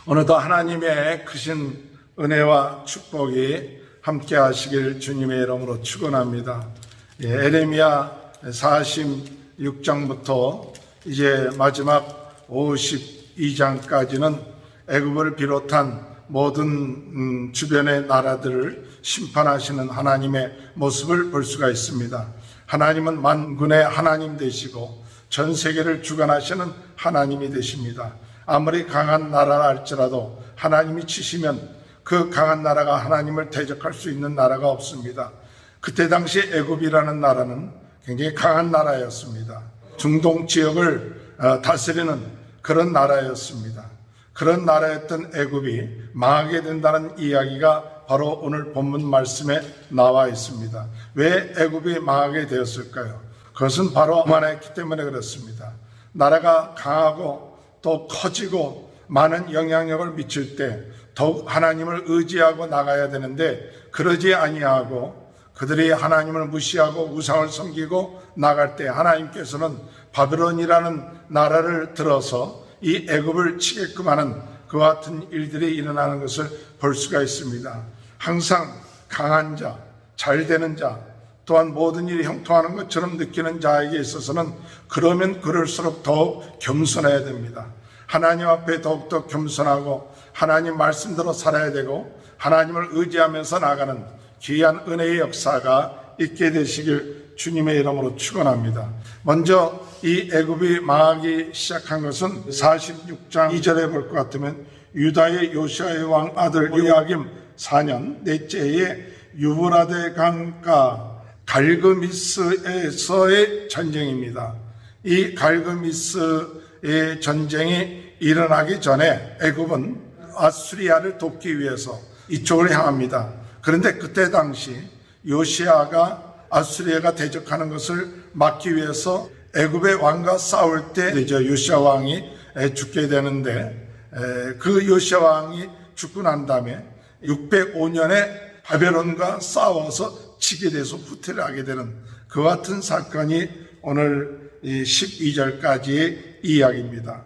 오늘도 하나님의 크신 은혜와 축복이 함께 하시길 주님의 이름으로 축원합니다. 에레미야 46장부터 이제 마지막 52장까지는 애굽을 비롯한 모든 주변의 나라들을 심판하시는 하나님의 모습을 볼 수가 있습니다. 하나님은 만군의 하나님 되시고 전 세계를 주관하시는 하나님이 되십니다. 아무리 강한 나라라 할지라도 하나님이 치시면 그 강한 나라가 하나님을 대적할 수 있는 나라가 없습니다. 그때 당시 애굽이라는 나라는 굉장히 강한 나라였습니다. 중동 지역을 다스리는 그런 나라였습니다. 그런 나라였던 애굽이 망하게 된다는 이야기가 바로 오늘 본문 말씀에 나와 있습니다. 왜 애굽이 망하게 되었을까요? 그것은 바로 오만했기 때문에 그렇습니다. 나라가 강하고 또 커지고 많은 영향력을 미칠 때 더욱 하나님을 의지하고 나가야 되는데 그러지 아니하고 그들이 하나님을 무시하고 우상을 섬기고 나갈 때 하나님께서는 바벨론이라는 나라를 들어서 이 애굽을 치게끔 하는 그와 같은 일들이 일어나는 것을 볼 수가 있습니다. 항상 강한 자, 잘 되는 자, 또한 모든 일이 형통하는 것처럼 느끼는 자에게 있어서는 그러면 그럴수록 더욱 겸손해야 됩니다. 하나님 앞에 더욱더 겸손하고 하나님 말씀대로 살아야 되고 하나님을 의지하면서 나가는 귀한 은혜의 역사가 있게 되시길 주님의 이름으로 축원합니다. 먼저 이 애굽이 망하기 시작한 것은 46장 2절에 볼 것 같으면 유다의 요시아의 왕 아들 요야김 4년 넷째에 유브라데 강가 갈그미스에서의 전쟁입니다. 이 갈그미스의 전쟁이 일어나기 전에 애굽은 아수리아를 돕기 위해서 이쪽을 향합니다. 그런데 그때 당시 요시아가 아수리아가 대적하는 것을 막기 위해서 애굽의 왕과 싸울 때 요시아 왕이 죽게 되는데 그 요시아 왕이 죽고 난 다음에 605년에 바벨론과 싸워서 치게 돼서 후퇴를 하게 되는 그 같은 사건이 오늘 12절까지의 이야기입니다.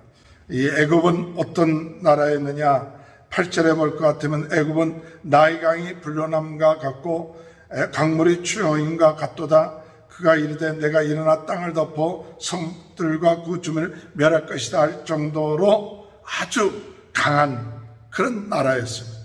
이 애굽은 어떤 나라였느냐? 8절에 볼 것 같으면 애굽은 나일강이 불로남과 같고 강물이 추영인과 같도다. 그가 이르되 내가 일어나 땅을 덮어 성들과 그 주민을 멸할 것이다 할 정도로 아주 강한 그런 나라였습니다.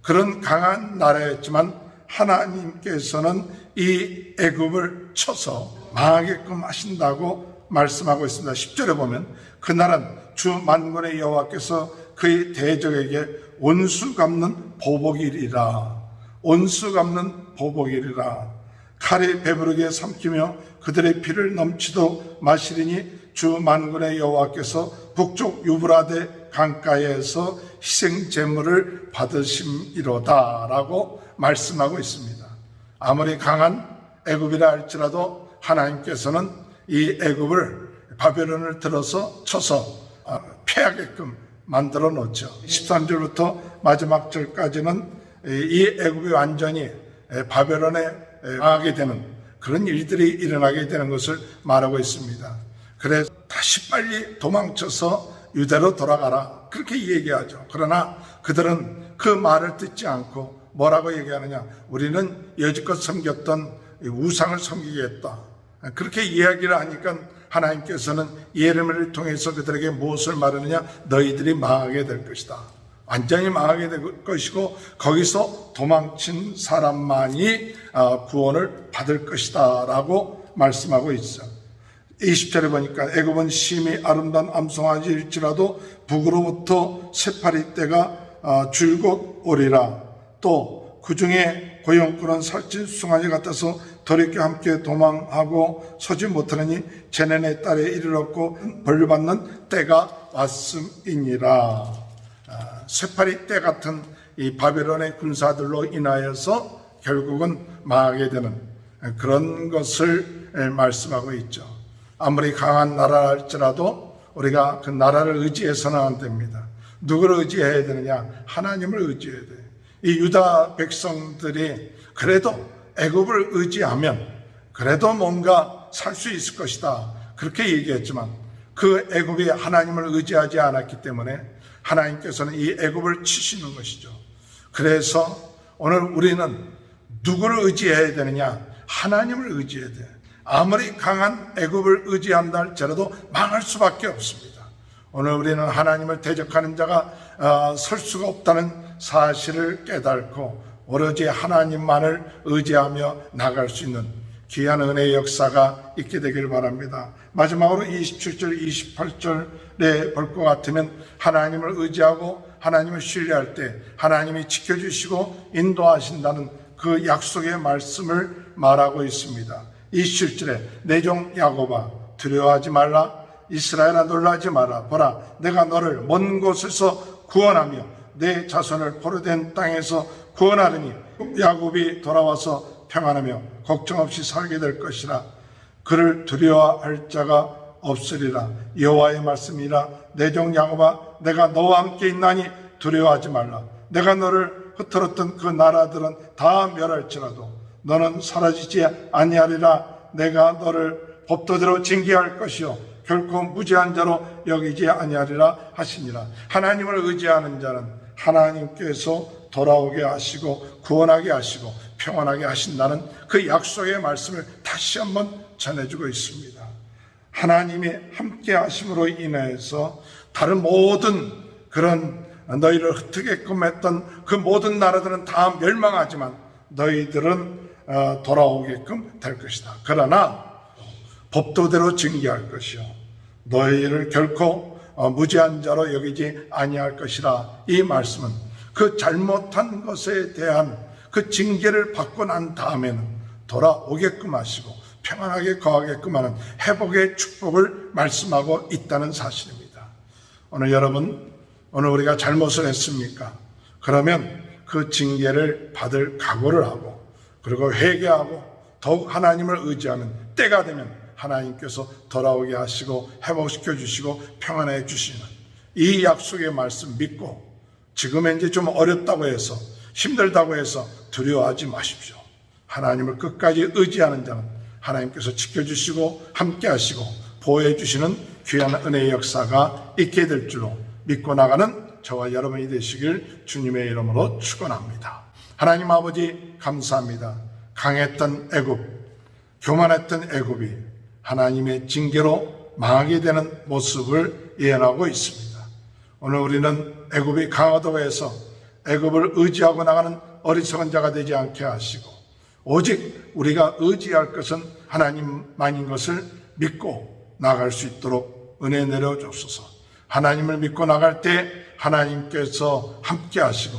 그런 강한 나라였지만 하나님께서는 이 애굽을 쳐서 망하게끔 하신다고 말씀하고 있습니다. 10절에 보면 그날은 주 만군의 여호와께서 그의 대적에게 온수 갚는 보복이리라. 온수 갚는 보복이리라. 칼이 배부르게 삼키며 그들의 피를 넘치도 마시리니 주 만군의 여호와께서 북쪽 유브라데 강가에서 희생 제물을 받으심이로다 라고 말씀하고 있습니다. 아무리 강한 애굽이라 할지라도 하나님께서는 이 애굽을 바벨론을 들어서 쳐서 패하게끔 만들어 놓죠. 13절부터 마지막 절까지는 이 애굽이 완전히 바벨론에 망하게 되는 그런 일들이 일어나게 되는 것을 말하고 있습니다. 그래서 다시 빨리 도망쳐서 유대로 돌아가라 그렇게 얘기하죠. 그러나 그들은 그 말을 듣지 않고 뭐라고 얘기하느냐? 우리는 여지껏 섬겼던 우상을 섬기겠다. 그렇게 이야기를 하니까 하나님께서는 예레미야를 통해서 그들에게 무엇을 말하느냐? 너희들이 망하게 될 것이다. 완전히 망하게 될 것이고 거기서 도망친 사람만이 구원을 받을 것이다 라고 말씀하고 있어. 20절에 보니까 애굽은 심히 아름다운 암송아지일지라도 북으로부터 새파리 떼가 줄곧 오리라. 또 그중에 고용꾼은 살찐 숭아지 같아서 돌이켜 함께 도망하고 서지 못하느니 제네네 딸에 이르렀고 벌받는 때가 왔음이니라. 새파리 떼 같은 이 바벨론의 군사들로 인하여서 결국은 망하게 되는 그런 것을 말씀하고 있죠. 아무리 강한 나라 할지라도 우리가 그 나라를 의지해서는 안 됩니다. 누구를 의지해야 되느냐? 하나님을 의지해야 돼요. 이 유다 백성들이 그래도 애굽을 의지하면 그래도 뭔가 살 수 있을 것이다 그렇게 얘기했지만 그 애굽이 하나님을 의지하지 않았기 때문에 하나님께서는 이 애굽을 치시는 것이죠. 그래서 오늘 우리는 누구를 의지해야 되느냐? 하나님을 의지해야 돼. 아무리 강한 애굽을 의지한다 할지라도 망할 수밖에 없습니다. 오늘 우리는 하나님을 대적하는 자가 설 수가 없다는 사실을 깨닫고 오로지 하나님만을 의지하며 나갈 수 있는 귀한 은혜의 역사가 있게 되길 바랍니다. 마지막으로 27절, 28절에 볼 것 같으면 하나님을 의지하고 하나님을 신뢰할 때 하나님이 지켜주시고 인도하신다는 그 약속의 말씀을 말하고 있습니다. 27절에 내 종 야곱아 두려워하지 말라, 이스라엘아 놀라지 마라. 보라, 내가 너를 먼 곳에서 구원하며 내 자손을 포로된 땅에서 구원하리니 야곱이 돌아와서 평안하며 걱정 없이 살게 될 것이라. 그를 두려워할 자가 없으리라. 여호와의 말씀이라. 내 종 야곱아 내가 너와 함께 있나니 두려워하지 말라. 내가 너를 흩어졌던 그 나라들은 다 멸할지라도 너는 사라지지 아니하리라. 내가 너를 법도대로 징계할 것이요 결코 무죄한 자로 여기지 아니하리라 하시니라. 하나님을 의지하는 자는 하나님께서 돌아오게 하시고 구원하게 하시고 평안하게 하신다는 그 약속의 말씀을 다시 한번 전해주고 있습니다. 하나님의 함께 하심으로 인해서 다른 모든 그런 너희를 흩트게끔 했던 그 모든 나라들은 다 멸망하지만 너희들은 돌아오게끔 될 것이다. 그러나 법도대로 징계할 것이요 너희를 결코 무죄한 자로 여기지 아니할 것이라. 이 말씀은 그 잘못한 것에 대한 그 징계를 받고 난 다음에는 돌아오게끔 하시고 평안하게 거하게끔 하는 회복의 축복을 말씀하고 있다는 사실입니다. 오늘 여러분, 오늘 우리가 잘못을 했습니까? 그러면 그 징계를 받을 각오를 하고 그리고 회개하고 더욱 하나님을 의지하는 때가 되면 하나님께서 돌아오게 하시고 회복시켜 주시고 평안해 주시는 이 약속의 말씀 믿고 지금 현재 좀 어렵다고 해서 힘들다고 해서 두려워하지 마십시오. 하나님을 끝까지 의지하는 자는 하나님께서 지켜주시고 함께 하시고 보호해 주시는 귀한 은혜의 역사가 있게 될 줄로 믿고 나가는 저와 여러분이 되시길 주님의 이름으로 축원합니다. 하나님 아버지 감사합니다. 강했던 애굽, 교만했던 애굽이 하나님의 징계로 망하게 되는 모습을 예언하고 있습니다. 오늘 우리는 애굽이 강하다고 해서 애굽을 의지하고 나가는 어리석은 자가 되지 않게 하시고 오직 우리가 의지할 것은 하나님만인 것을 믿고 나갈 수 있도록 은혜 내려 주옵소서. 하나님을 믿고 나갈 때 하나님께서 함께 하시고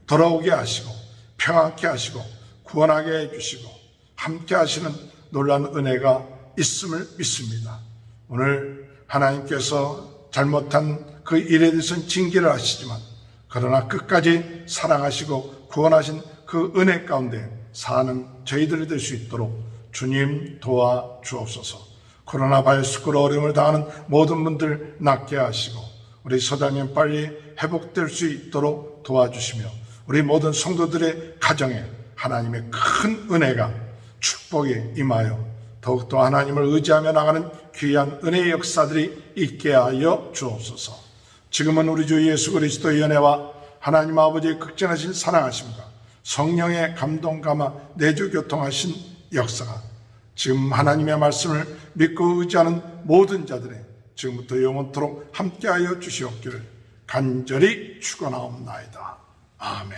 돌아오게 하시고 평안케 하시고 구원하게 해주시고 함께 하시는 놀라운 은혜가 있음을 믿습니다. 오늘 하나님께서 잘못한 그 일에 대해서는 징계를 하시지만 그러나 끝까지 사랑하시고 구원하신 그 은혜 가운데 사는 저희들이 될 수 있도록 주님 도와주옵소서. 코로나 바이러스로 어려움을 당하는 모든 분들 낫게 하시고 우리 소장님 빨리 회복될 수 있도록 도와주시며 우리 모든 성도들의 가정에 하나님의 큰 은혜가 축복이 임하여 더욱더 하나님을 의지하며 나가는 귀한 은혜의 역사들이 있게 하여 주옵소서. 지금은 우리 주 예수 그리스도의 은혜와 하나님 아버지의 극진하신 사랑하심과 성령의 감동 감화 내주 교통하신 역사가 지금 하나님의 말씀을 믿고 의지하는 모든 자들의 지금부터 영원토록 함께하여 주시옵기를 간절히 축원하옵나이다. 아멘.